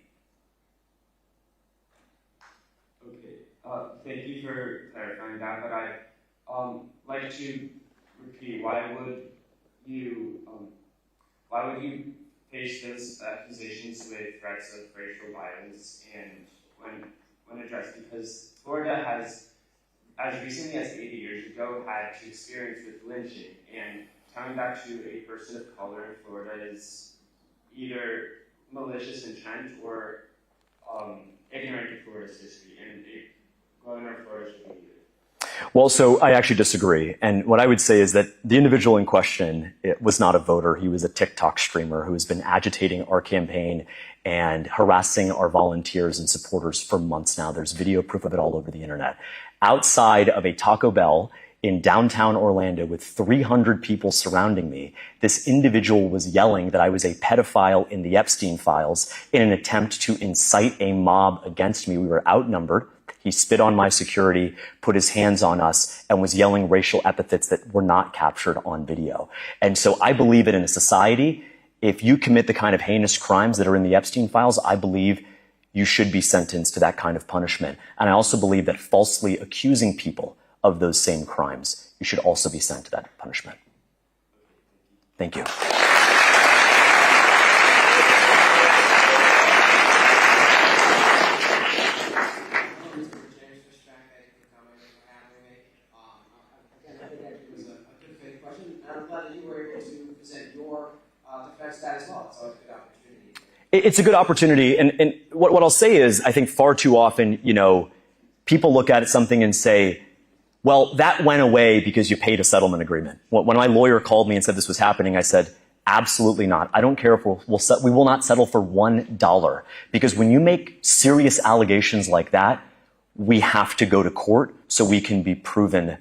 S7: Thank you for clarifying that, but I'd like to repeat, why would you face those accusations with threats of racial violence and when addressed? Because Florida has, as recently as 80 years ago, had to experience with lynching, and coming back to a person of color in Florida is either malicious intent or ignorant of Florida's history, and governor of Florida should be either.
S3: Well, so I actually disagree. And what I would say is that the individual in question was not a voter. He was a TikTok streamer who has been agitating our campaign and harassing our volunteers and supporters for months now. There's video proof of it all over the internet. Outside of a Taco Bell in downtown Orlando with 300 people surrounding me, this individual was yelling that I was a pedophile in the Epstein files in an attempt to incite a mob against me. We were outnumbered. He spit on my security, put his hands on us, and was yelling racial epithets that were not captured on video. And so I believe that in a society, if you commit the kind of heinous crimes that are in the Epstein files, I believe you should be sentenced to that kind of punishment. And I also believe that falsely accusing people of those same crimes, you should also be sent to that punishment. Thank you.
S1: well. It's always a good opportunity.
S3: It's a good opportunity. And what I'll say is, I think far too often, people look at something and say, well, that went away because you paid a settlement agreement. When my lawyer called me and said this was happening, I said, absolutely not. I don't care if we will not settle for $1. Because when you make serious allegations like that, we have to go to court so we can be proven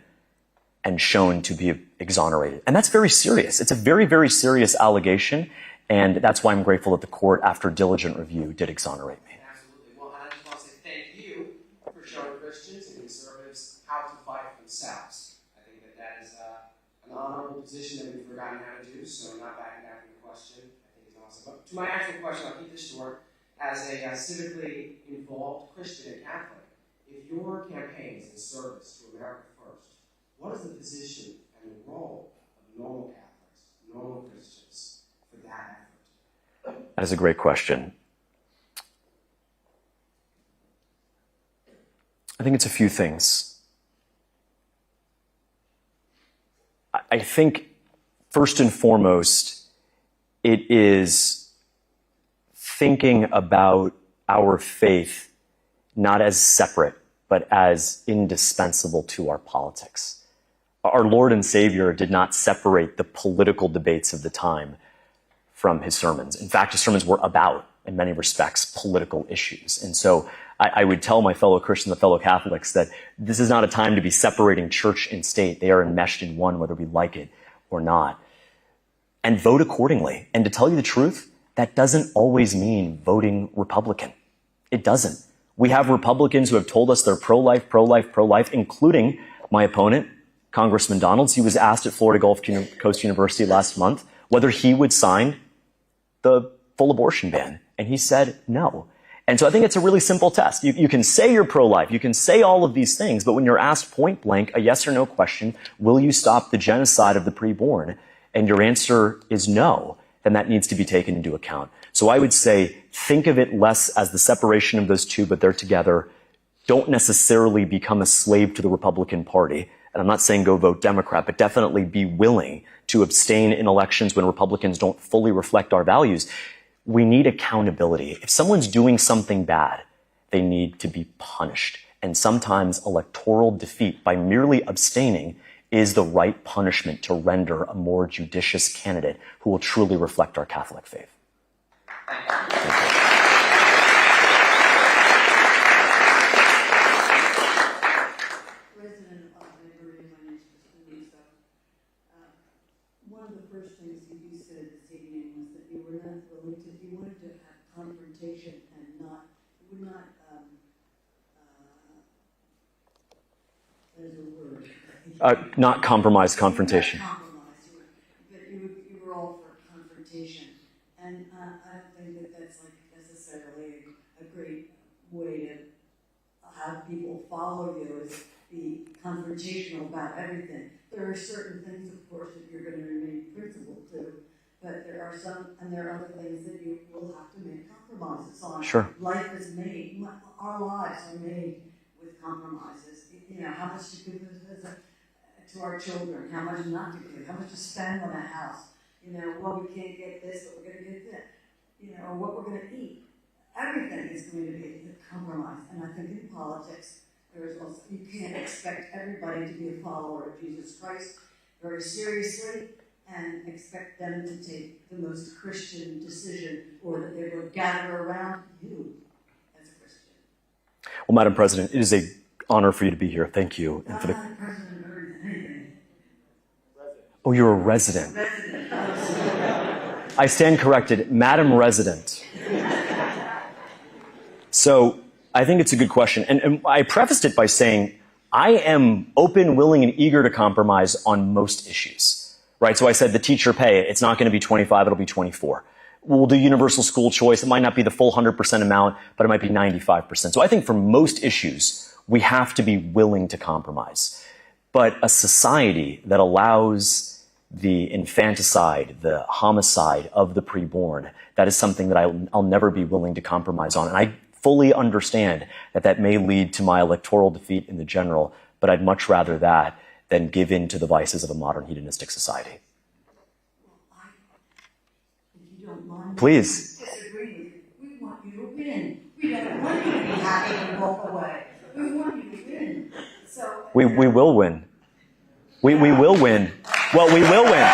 S3: and shown to be exonerated. And that's very serious. It's a very, very serious allegation. And that's why I'm grateful that the court, after diligent review, did exonerate me.
S1: Absolutely. Well, I just want to say thank you for showing Christians and conservatives how to fight for themselves. I think that is an honorable position that we've forgotten how to do, so not backing down from the question, I think is awesome. But to my actual question, I'll keep this short. As a civically involved Christian and Catholic, if your campaign is in service to America first, what is the position and the role of normal Catholics, normal Christians, for that effort?
S3: That is a great question. I think it's a few things. I think, first and foremost, it is thinking about our faith not as separate, but as indispensable to our politics. Our Lord and Savior did not separate the political debates of the time from his sermons. In fact, his sermons were about, in many respects, political issues. And so I would tell my fellow Christians and fellow Catholics that this is not a time to be separating church and state. They are enmeshed in one, whether we like it or not. And vote accordingly. And to tell you the truth, that doesn't always mean voting Republican. It doesn't. We have Republicans who have told us they're pro-life, pro-life, pro-life, including my opponent, Congressman Donalds. He was asked at Florida Gulf Coast University last month whether he would sign the full abortion ban. And he said no. And so I think it's a really simple test. You can say you're pro-life, you can say all of these things, but when you're asked point blank, a yes or no question, will you stop the genocide of the preborn? And your answer is no, then that needs to be taken into account. So I would say, think of it less as the separation of those two, but they're together. Don't necessarily become a slave to the Republican Party. And I'm not saying go vote Democrat, but definitely be willing to abstain in elections when Republicans don't fully reflect our values. We need accountability. If someone's doing something bad, they need to be punished. And sometimes electoral defeat by merely abstaining is the right punishment to render a more judicious candidate who will truly reflect our Catholic faith.
S8: President of Ave Maria University. One of the first things that you said this evening was that you were not willing to, you wanted to have confrontation and not, you would not, there's a word.
S3: Not compromise confrontation.
S8: Not compromise, but you were all for confrontation. And I don't think that that's like necessarily a great way to have people follow you, is be confrontational about everything. There are certain things, of course, that you're going to remain principled to, but there are some, and there are other things that you will have to make compromises on.
S3: Sure.
S8: Life is made, our lives are made with compromises. You know, how much to give to our children, how much not to give, how much to spend on a house. You know, well, we can't get this, but we're going to get that. You know, or what we're going to eat. Everything is going to be a compromise. And I think in politics, there is also, you can't expect everybody to be a follower of Jesus Christ very seriously and expect them to take the most Christian decision, or that they will gather around you as a Christian.
S3: Well, Madam President, it is an honor for you to be here. Thank you. And for the...
S8: President or anything.
S3: Oh, you're a resident. I stand corrected, Madam Resident. So I think it's a good question. And I prefaced it by saying, I am open, willing, and eager to compromise on most issues, right? So I said the teacher pay, it's not going to be 25, it'll be 24. We'll do universal school choice. It might not be the full 100% amount, but it might be 95%. So I think for most issues, we have to be willing to compromise. But a society that allows the infanticide, the homicide of the preborn, that is something that I'll never be willing to compromise on. And I fully understand that that may lead to my electoral defeat in the general, but I'd much rather that than give in to the vices of a modern hedonistic society.
S8: Well, if you don't mind,
S3: Please.
S8: Disagree with you. We want you to win. We don't want you to be happy and walk away. We want you to win. So
S3: We will win. We will win. Well, we will win.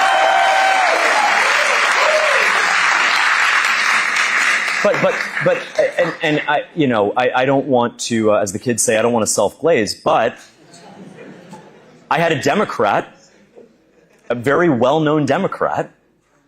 S3: But I don't want to, as the kids say, I don't want to self-glaze, but I had a Democrat, a very well-known Democrat,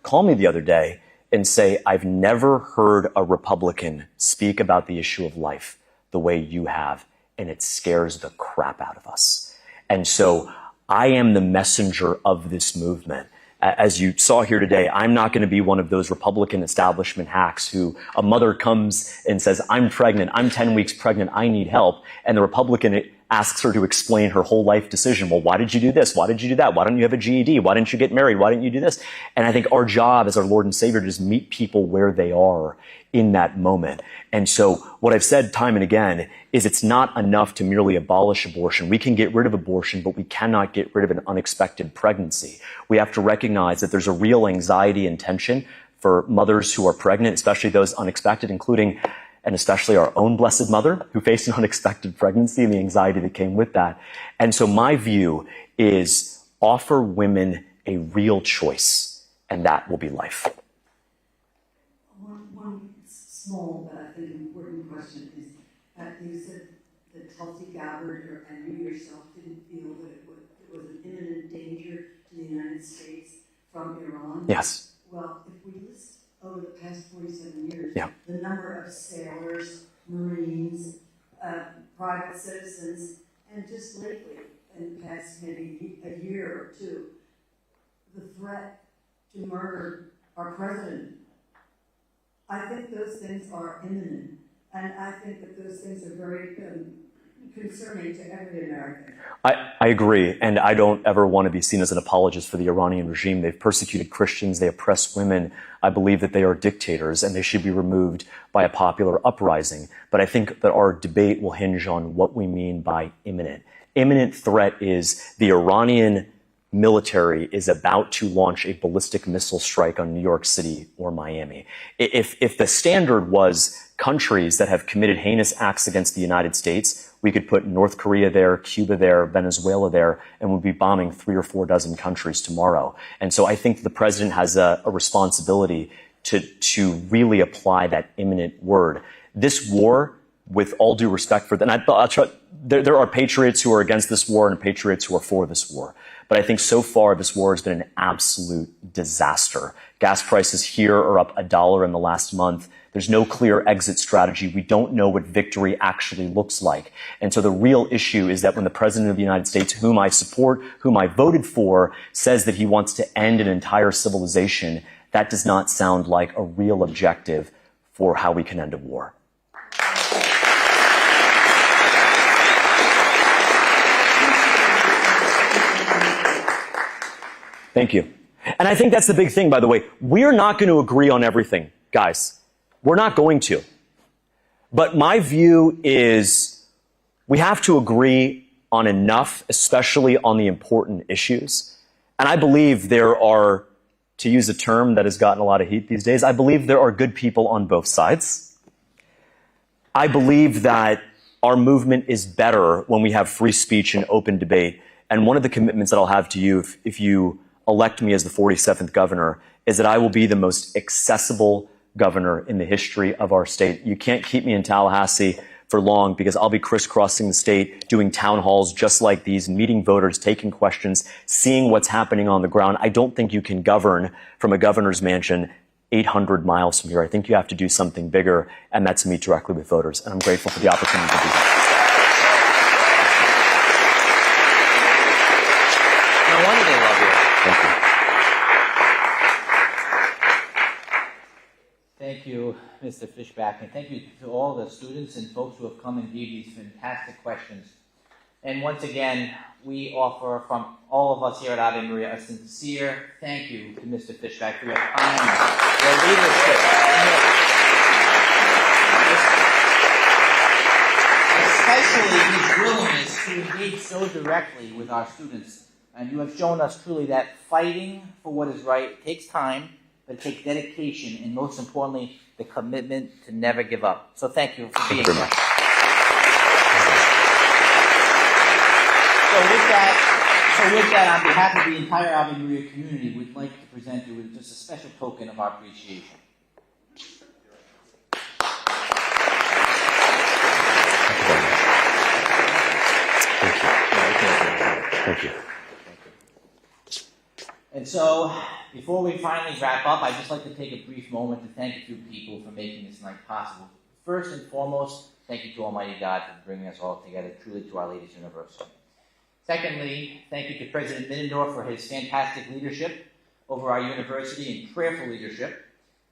S3: call me the other day and say, I've never heard a Republican speak about the issue of life the way you have, and it scares the crap out of us. And so I am the messenger of this movement. As you saw here today, I'm not going to be one of those Republican establishment hacks who a mother comes and says, I'm pregnant, I'm 10 weeks pregnant, I need help. And the Republican asks her to explain her whole life decision. Well, why did you do this? Why did you do that? Why don't you have a GED? Why didn't you get married? Why didn't you do this? And I think our job as our Lord and Savior is to meet people where they are in that moment. And so what I've said time and again is it's not enough to merely abolish abortion. We can get rid of abortion, but we cannot get rid of an unexpected pregnancy. We have to recognize that there's a real anxiety and tension for mothers who are pregnant, especially those unexpected, including and especially our own Blessed Mother who faced an unexpected pregnancy and the anxiety that came with that. And so my view is offer women a real choice, and that will be life.
S8: One small but I think important question is that you said that Tulsi Gabbard and you yourself didn't feel that it was an imminent danger to the United States from Iran.
S3: Yes.
S8: Well, if we list over the past 47 years,
S3: Yeah.
S8: the number of sailors, Marines, private citizens, and just lately, in the past maybe a year or two, the threat to murder our president. I think those things are imminent, and I think that those things are very concerning to every American.
S3: I agree, and I don't ever want to be seen as an apologist for the Iranian regime. They've persecuted Christians, they oppress women. I believe that they are dictators, and they should be removed by a popular uprising. But I think that our debate will hinge on what we mean by imminent. Imminent threat is the Iranian military is about to launch a ballistic missile strike on New York City or Miami. If the standard was countries that have committed heinous acts against the United States, we could put North Korea there, Cuba there, Venezuela there, and we'd be bombing 3 or 4 dozen countries tomorrow. And so I think the president has a responsibility to really apply that imminent word. This war, with all due respect for that, there are patriots who are against this war and patriots who are for this war. But I think so far this war has been an absolute disaster. Gas prices here are up $1 in the last month. There's no clear exit strategy. We don't know what victory actually looks like. And so the real issue is that when the President of the United States, whom I support, whom I voted for, says that he wants to end an entire civilization, that does not sound like a real objective for how we can end a war. Thank you. And I think that's the big thing, by the way. We're not going to agree on everything, guys. We're not going to. But my view is we have to agree on enough, especially on the important issues. And I believe there are, to use a term that has gotten a lot of heat these days, I believe there are good people on both sides. I believe that our movement is better when we have free speech and open debate. And one of the commitments that I'll have to you if you elect me as the 47th governor is that I will be the most accessible governor in the history of our state. You can't keep me in Tallahassee for long because I'll be crisscrossing the state, doing town halls just like these, meeting voters, taking questions, seeing what's happening on the ground. I don't think you can govern from a governor's mansion 800 miles from here. I think you have to do something bigger, and that's meet directly with voters. And I'm grateful for the opportunity to do that.
S4: No wonder they love you.
S3: Thank you.
S4: Thank you, Mr. Fishback, and thank you to all the students and folks who have come and viewed these fantastic questions. And once again, we offer from all of us here at Ave Maria a sincere thank you to Mr. Fishback for your time, your leadership, especially his willingness to engage so directly with our students. And you have shown us truly that fighting for what is right takes time, but it takes dedication and, most importantly, the commitment to never give up. So thank you for being
S3: very
S4: here.
S3: much.
S4: So with that, on behalf of the entire Ave Maria community, we'd like to present you with just a special token of our appreciation.
S3: Thank you.
S4: And so, before we finally wrap up, I'd just like to take a brief moment to thank a few people for making this night possible. First and foremost, thank you to Almighty God for bringing us all together, truly to Our Lady's University. Secondly, thank you to President Middendorf for his fantastic leadership over our university and prayerful leadership.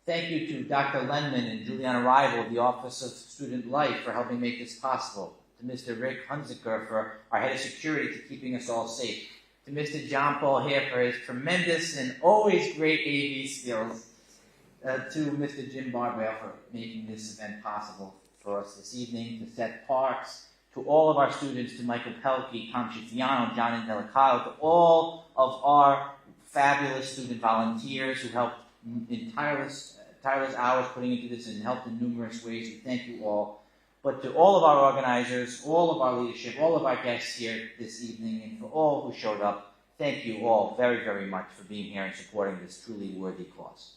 S4: Thank you to Dr. Lenman and Juliana Rival of the Office of Student Life for helping make this possible. To Mr. Rick Hunziker for our head of security to keeping us all safe. To Mr. John Paul Hare for his tremendous and always great AV skills. To Mr. Jim Barbell for making this event possible for us this evening. To Seth Parks. To all of our students, to Michael Pelkey, Tom Ciziano, John Indelicato, to all of our fabulous student volunteers who helped in tireless hours putting into this and helped in numerous ways. We thank you all. But to all of our organizers, all of our leadership, all of our guests here this evening, and for all who showed up, thank you all very, very much for being here and supporting this truly worthy cause.